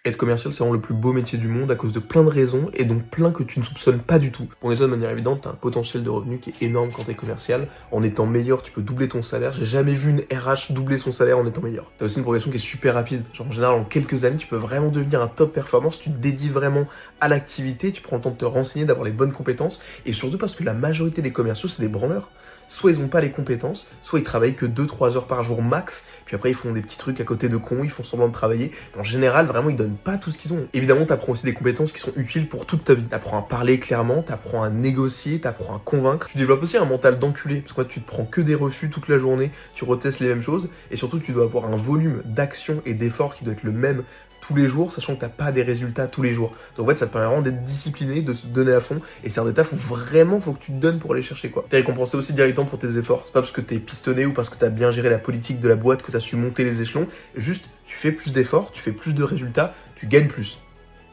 Être commercial, c'est vraiment le plus beau métier du monde à cause de plein de raisons et donc plein que tu ne soupçonnes pas du tout. Pour les autres, de manière évidente, tu as un potentiel de revenu qui est énorme quand tu es commercial. En étant meilleur, tu peux doubler ton salaire. J'ai jamais vu une RH doubler son salaire en étant meilleur. Tu as aussi une progression qui est super rapide. Genre en général, en quelques années, tu peux vraiment devenir un top performance. Tu te dédies vraiment à l'activité, tu prends le temps de te renseigner, d'avoir les bonnes compétences et surtout parce que la majorité des commerciaux, c'est des branleurs. Soit ils n'ont pas les compétences, soit ils travaillent que 2-3 heures par jour max, puis après ils font des petits trucs à côté de cons, ils font semblant de travailler. En général, vraiment, ils donnent pas tout ce qu'ils ont. Évidemment, tu apprends aussi des compétences qui sont utiles pour toute ta vie. Tu apprends à parler clairement, tu apprends à négocier, tu apprends à convaincre. Tu développes aussi un mental d'enculé, parce que tu te prends que des refus toute la journée, tu retestes les mêmes choses, et surtout, tu dois avoir un volume d'action et d'effort qui doit être le même tous les jours, sachant que t'as pas des résultats tous les jours. Donc en fait, ça te permet vraiment d'être discipliné, de se donner à fond, et c'est un des tafs où vraiment faut que tu te donnes pour aller chercher quoi. T'es récompensé aussi directement pour tes efforts. C'est pas parce que t'es pistonné ou parce que t'as bien géré la politique de la boîte que t'as su monter les échelons. Juste, tu fais plus d'efforts, tu fais plus de résultats, tu gagnes plus.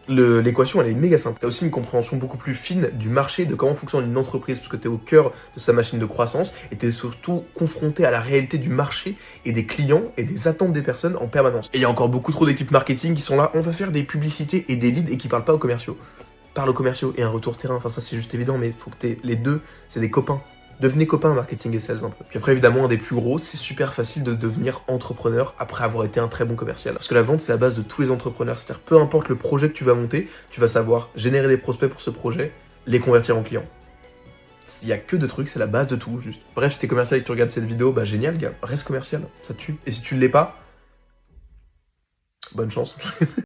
L'équation, elle est méga simple. Tu as aussi une compréhension beaucoup plus fine du marché, de comment fonctionne une entreprise, parce que tu es au cœur de sa machine de croissance et tu es surtout confronté à la réalité du marché et des clients et des attentes des personnes en permanence. Et il y a encore beaucoup trop d'équipes marketing qui sont là, on va faire des publicités et des leads et qui parlent pas aux commerciaux. Parle aux commerciaux et un retour terrain, enfin ça c'est juste évident, mais il faut que t'aies les deux, c'est des copains. Devenez copains marketing et sales un peu. Puis après évidemment un des plus gros, c'est super facile de devenir entrepreneur après avoir été un très bon commercial. Parce que la vente c'est la base de tous les entrepreneurs, c'est-à-dire peu importe le projet que tu vas monter, tu vas savoir générer des prospects pour ce projet, les convertir en clients. Il y a que deux trucs, c'est la base de tout juste. Bref, si t'es commercial et que tu regardes cette vidéo, bah génial gars, reste commercial, ça tue. Et si tu ne l'es pas, bonne chance.